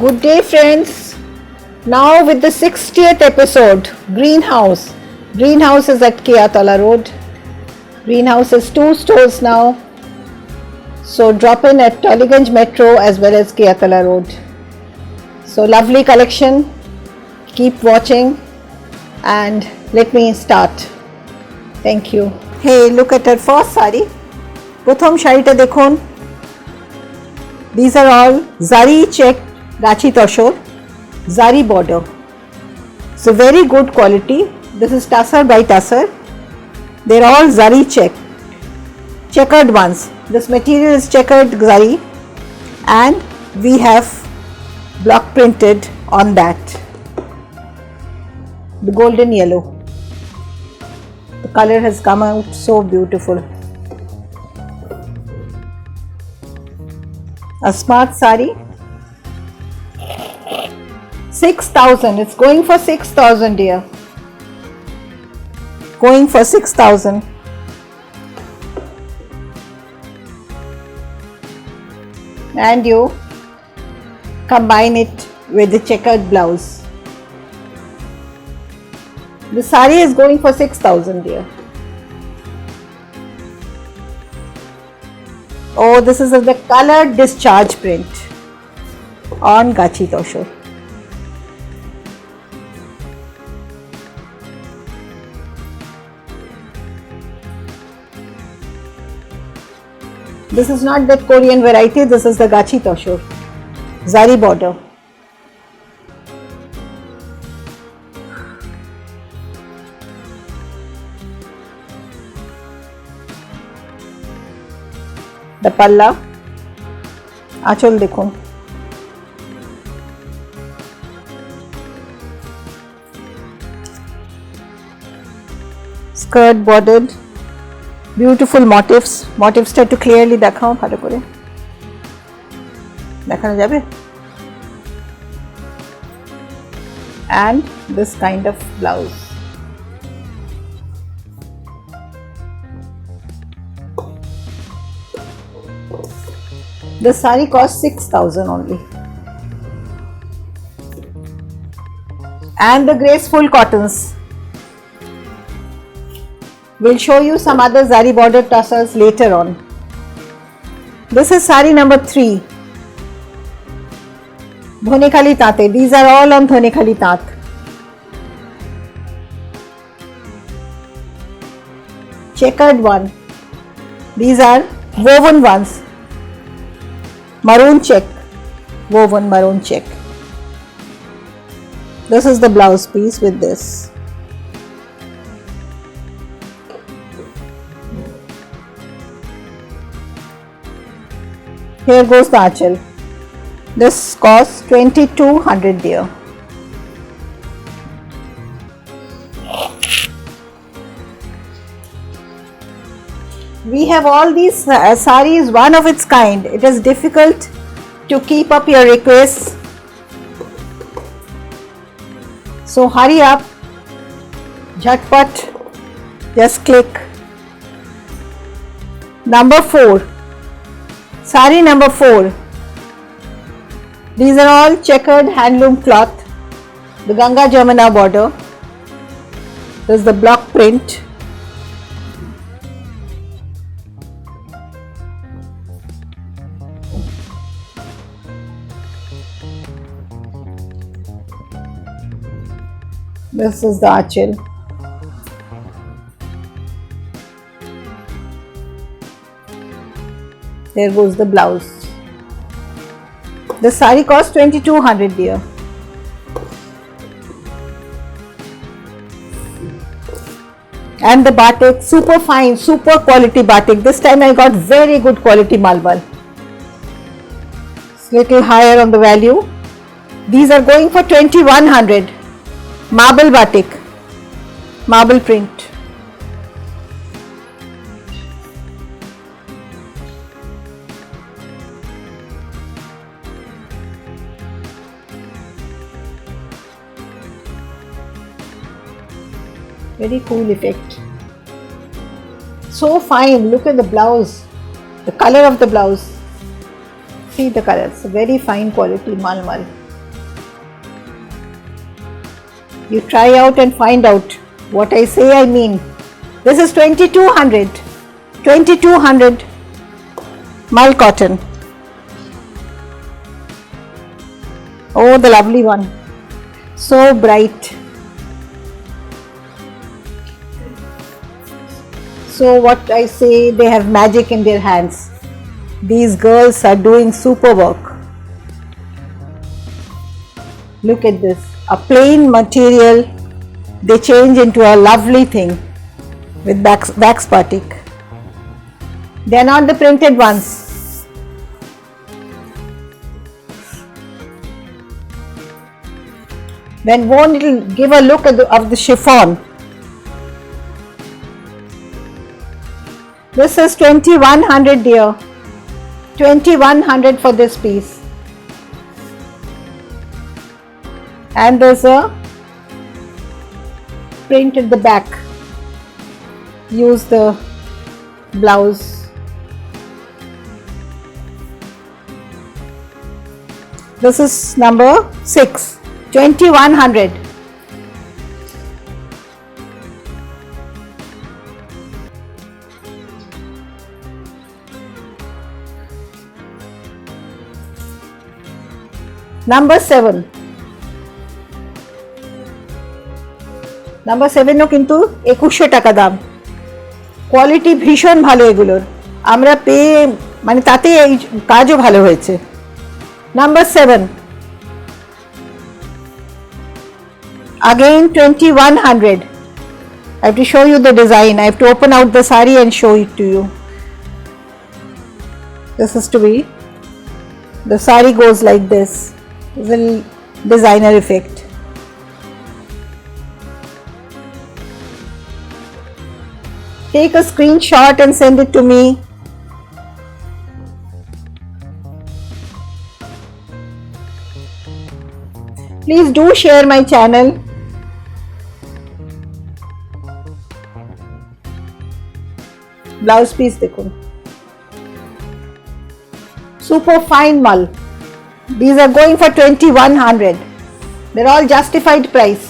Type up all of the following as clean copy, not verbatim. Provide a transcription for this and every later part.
Good day, friends. Now with the 60th episode, Greenhouse. Greenhouse is at Kiatala Road. Greenhouse has 2 stores now. So drop in at Tollygunge Metro as well as Kiatala Road. So lovely collection. Keep watching and let me start. Thank you. Hey, look at her first sari. প্রথম শাড়িটা দেখুন. These are all zari check Gachi Toshor, zari border. So very good quality. This is Tassar by Tassar. They're all zari check, checkered ones. This material is checkered zari and we have block printed on that. The golden yellow. The color has come out so beautiful. A smart sari. 6,000. It's going for 6,000, dear. Going for 6,000. And you combine it with the checkered blouse. The sari is going for 6,000, dear. Oh, this is the colored discharge print on Gachi Toshor. This is not that Korean variety, this is the Gachi Toshor. Zari border. The palla. Achol dekhun. Skirt bordered. Beautiful motifs. Motifs টা একটু clearly দেখাও ভালো করে। দেখানো যাবে? And this kind of blouse. The sari costs 6,000 only. And the graceful cottons. We'll show you some other zari border tassels later on. This is sari number 3. Dhonekhali Tate. These are all on Dhonekhali Tat. Checkered one. These are woven ones. Maroon check. Woven maroon check. This is the blouse piece with this. Here goes the achal. This costs 2,200, dear. We have all these saris, one of its kind. It is difficult to keep up your requests. So hurry up. Jhatpat. Just click. Number 4. Sari number 4. These are all checkered handloom cloth. The Ganga Jamuna border. This is the block print. This is the achal. There goes the blouse. The sari costs 2,200, dear. And the batik, super fine, super quality batik. This time I got very good quality malmal. It's little higher on the value. These are going for 2,100. Marble batik, marble print. Very cool effect. So fine. Look at the blouse, the color of the blouse. See the color. It's a very fine quality malmal. You try out and find out what I say I mean. This is 2200 mull cotton. Oh, the lovely one, so bright. So what I say, they have magic in their hands. These girls are doing super work. Look at this, a plain material they change into a lovely thing with wax batik. They are not the printed ones. When worn, it will give a look of the chiffon. This is 2100 dear. 2100 for this piece. And there's a print at the back. Use the blouse. This is number 6, 2100. Number 7. Number 7ও কিন্তু 2100 টাকা দাম। Quality ভীষণ ভালো এগুলোর, আমরা পেয়ে মানে তাতে এই কাজও ভালো হয়েছে। Number 7 again 2100. I have to show you the design. I have to open out the sari and show it to you. This is to be, the sari goes like this. It's a designer effect. Take a screenshot and send it to me. Please do share my channel. Blouse piece देखो, super fine mull. These are going for 2100. They're all justified price.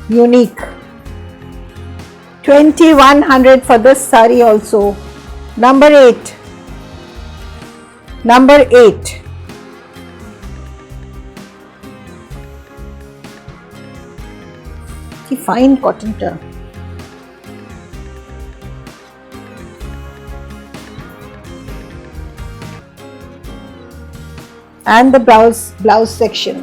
Unique. 2100 for this sari also. Number 8. Number 8. কি fine কটনটা। And the blouse section.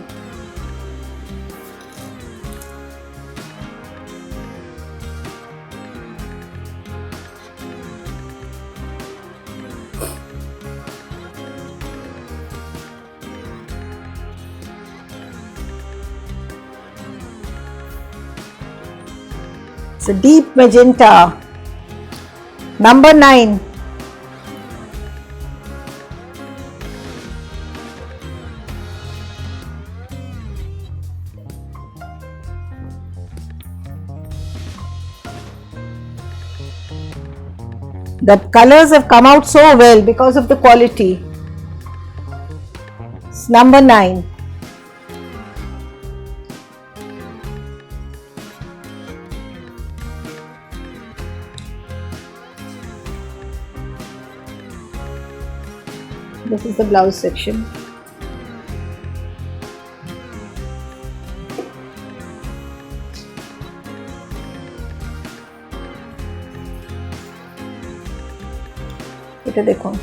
It's a deep magenta. Number 9. The colors have come out so well because of the quality. It's number 9. This is the blouse section. এটা দেখুন,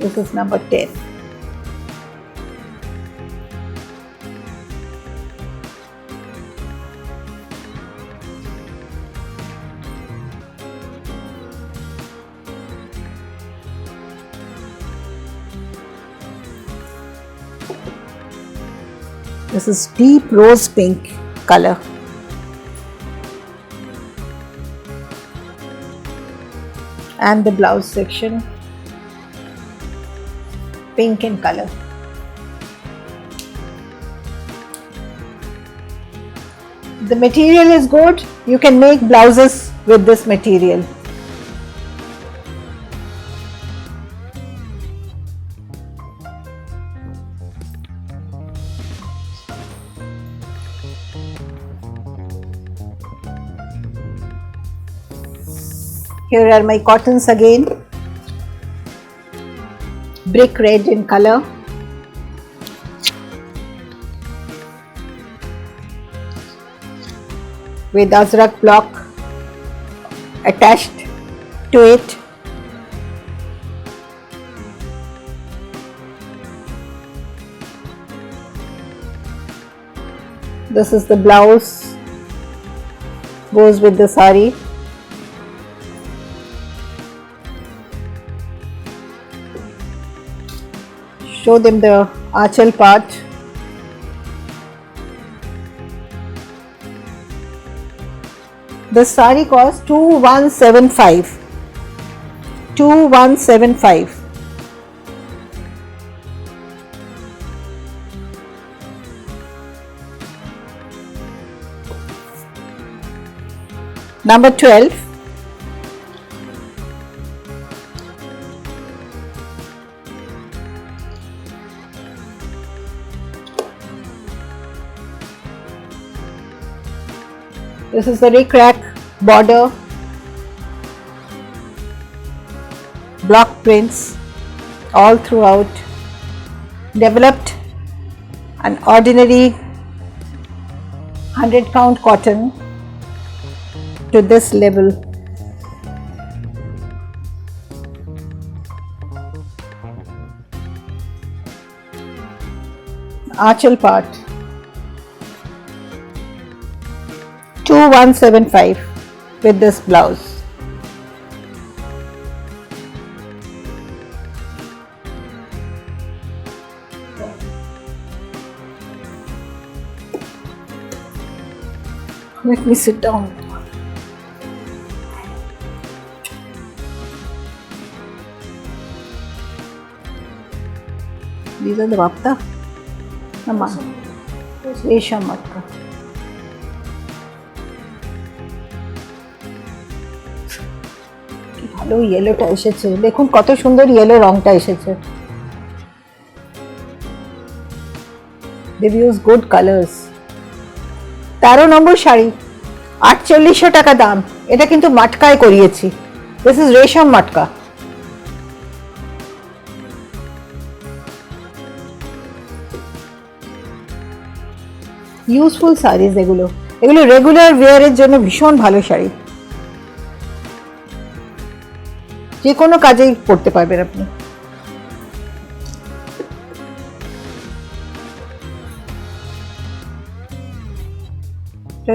this is number 10. This is deep rose pink color. And the blouse section, pink in color. The material is good. You can make blouses with this material. Here are my cottons again. Brick red in color. With Azrak block attached to it. This is the blouse, goes with the sari. Show them the achal part. The sari cost 2175. 2175. Number 12. This is the rick-rack border, block prints all throughout, developed an ordinary 100 count cotton to this level. Achal part 2175 with this blouse. Let me sit down. These are the bapta. Nama. Resham matka. ভালো ইয়েলোটা এসেছে, দেখুন কত সুন্দর yellow রংটা এসেছে। They've used good colors. 13 নম্বর শাড়ি, 4800 টাকা দাম। এটা কিন্তু মাটকায় করিয়েছি। This is রেশম মাটকা। ইউজফুল শাড়িজ এগুলো, এগুলো রেগুলার ওয়্যারের জন্য ভীষণ ভালো শাড়ি। যে কোনো কাজেই পড়তে পারবেন আপনি।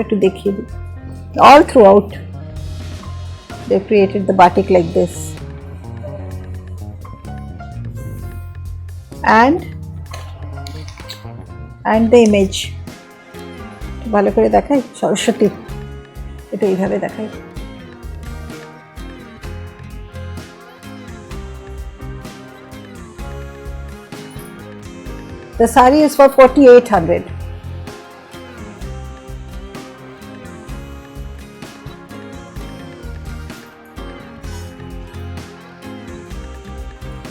একটু দেখিয়ে দিই। All throughout they created the batik like this, and the image ভালো করে দেখাই। সরস্বতী এটা এইভাবে দেখাই। The sari is for 4800.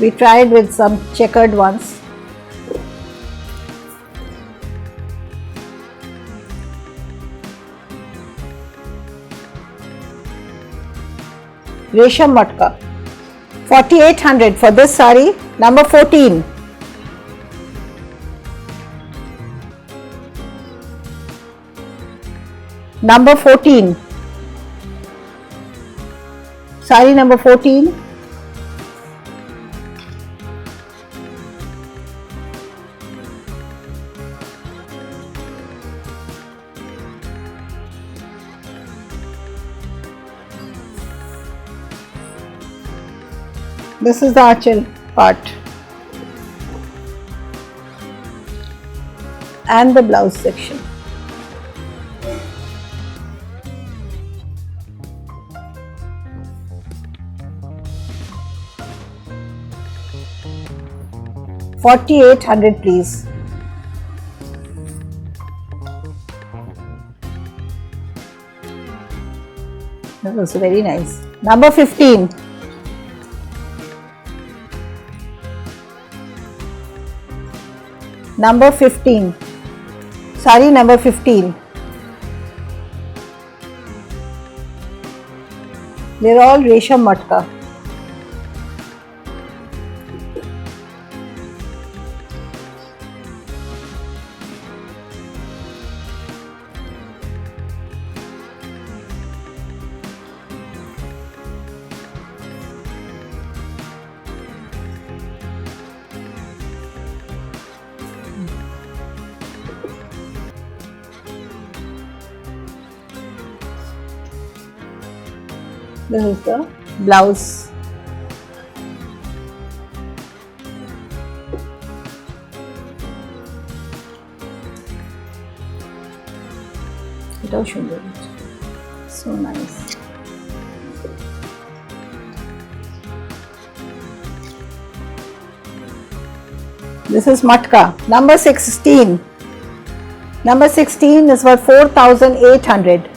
We tried with some checkered ones. Resham matka. 4800 for this sari, number 14. Number 14. Sari number 14. This is the achal part and the blouse section. $4800 please. That was very nice. Number 15. Number 15. Sari number 15. They're all Resham Matka. This is the blouse. So nice. This is Matka. Number 16. Number 16 is for 4,800.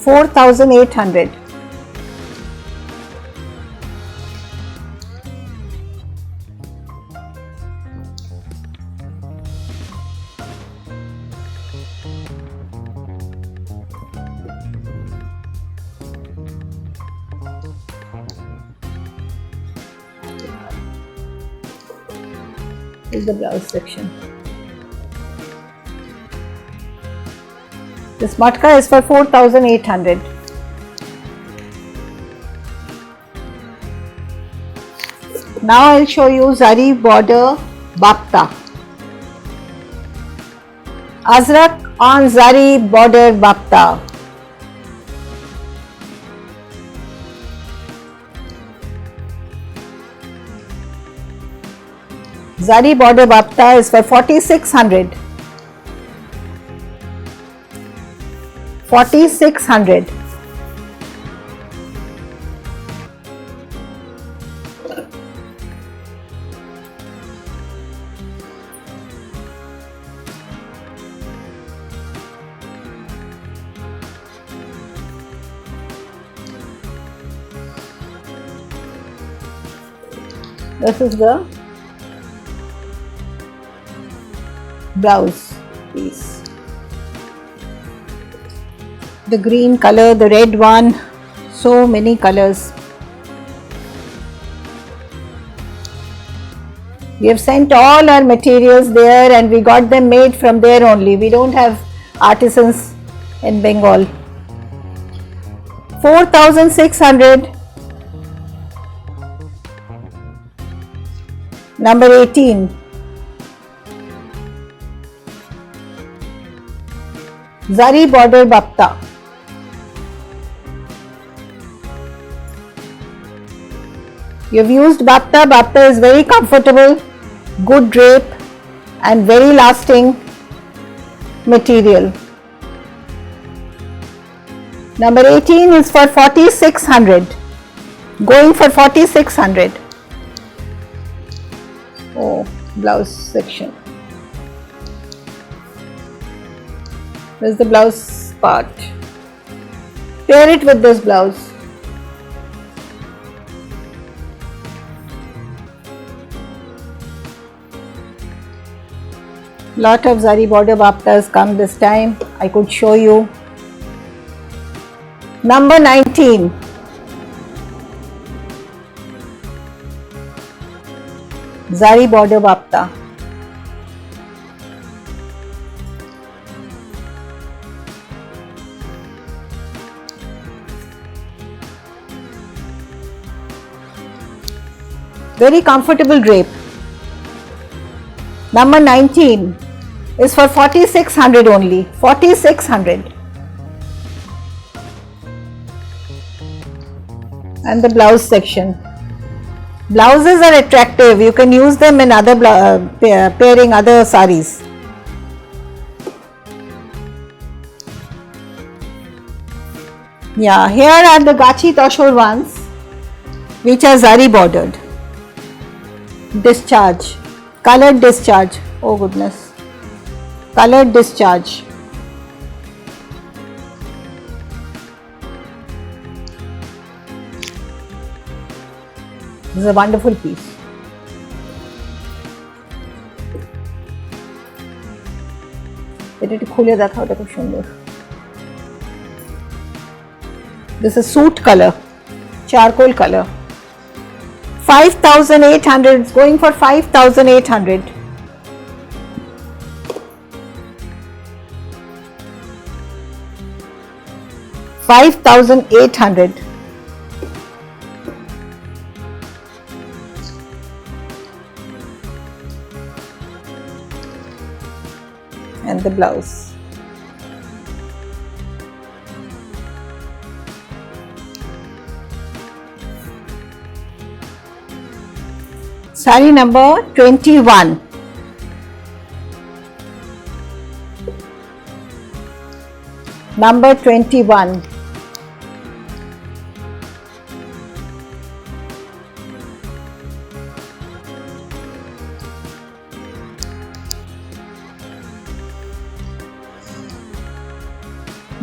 4,800. This is the blouse section. This matka is for 4,800. Now I'll show you zari border bapta. Azrak on zari border bapta. Zari border bapta is for 4,600. 4,600. This is the blouse piece. The green color, the red one, so many colors. We have sent all our materials there and we got them made from there only. We don't have artisans in Bengal. 4,600. Number 18. Zari border bapta. You've used bapta. Bapta is very comfortable, good drape and very lasting material. Number 18 is for 4,600. Going for 4,600. Oh, blouse section. This is the blouse part. Pair it with this blouse. Lot of zari border baptas come this time. I could show you. Number 19. Zari border bapta. Very comfortable drape. Number 19 is for 4,600 only. 4,600. And the blouse section. Blouses are attractive. You can use them in other pairing other saris. Yeah, here are the Gachi Toshur ones, which are zari bordered. Discharge, colored discharge. Oh goodness. Colored discharge. This is a wonderful piece. এটা একটু খুলে দেখাও, এটা খুব সুন্দর। This is soot color, charcoal color. 5,800. It's going for 5,800. 5,800. And the blouse. Saree number 21. Number 21.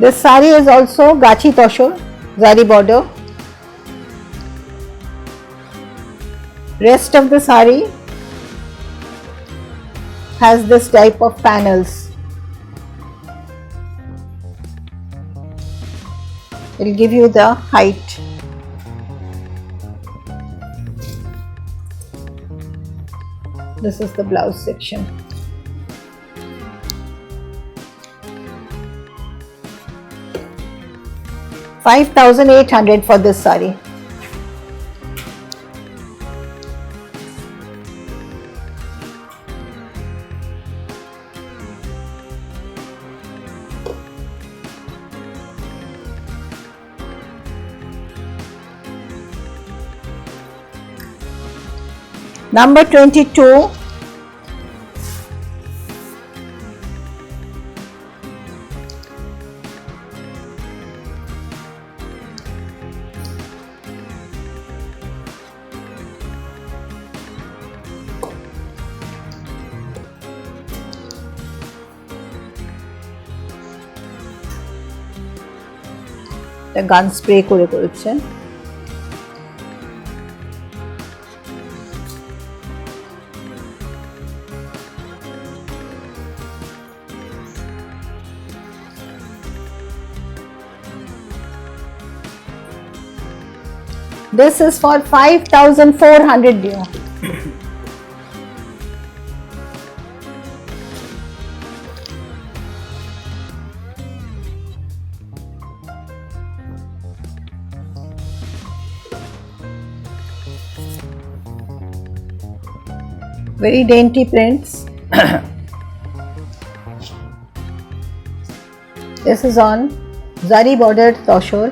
This saree is also Gachi Toshor, zari border. Rest of the saree has this type of panels. It will give you the height. This is the blouse section. $5,800 for this saree. Number 22. The gun spray করে করেছেন। This is for 5,400 dear. Very dainty prints. This is on zari bordered toshor.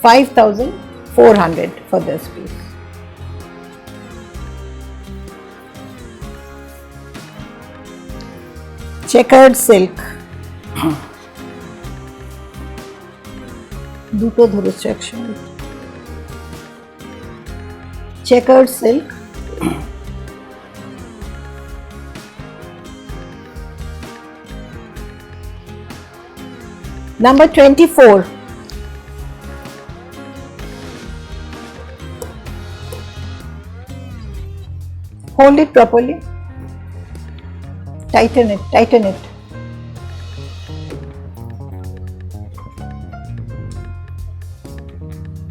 $5,400 for this piece. Checkered silk. দুটো ধরেছে একসঙ্গে। Checkered silk. Number 24. Hold it properly. Tighten it, tighten it.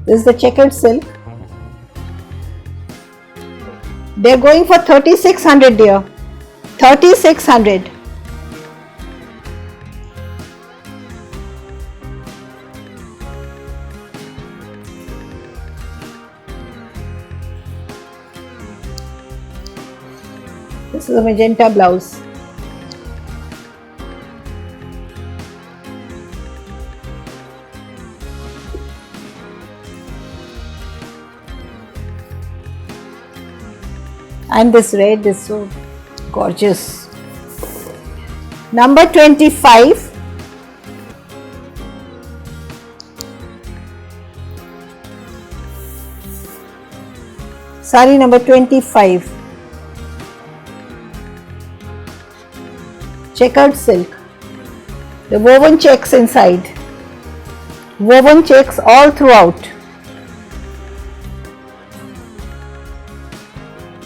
This is the checkered silk. They're going for 3,600 dear. 3,600. This is a magenta blouse. And this red is so gorgeous. Number 25. Sari number 25. Checkered silk. The woven checks inside. Woven checks all throughout.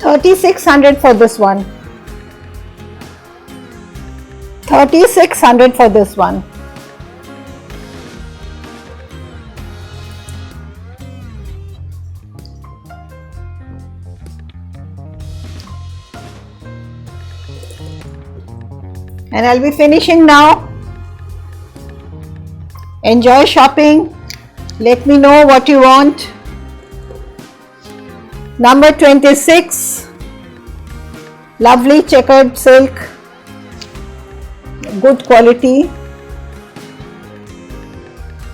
3600 for this one. 3600 for this one. And I'll be finishing now. Enjoy shopping. Let me know what you want. Number 26. Lovely checkered silk. Good quality.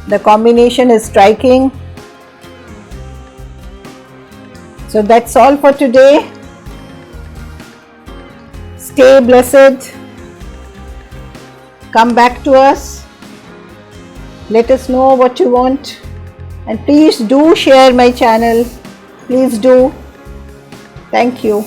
The combination is striking. So that's all for today. Stay blessed. Come back to us. Let us know what you want. And please do share my channel. Please do. Thank you.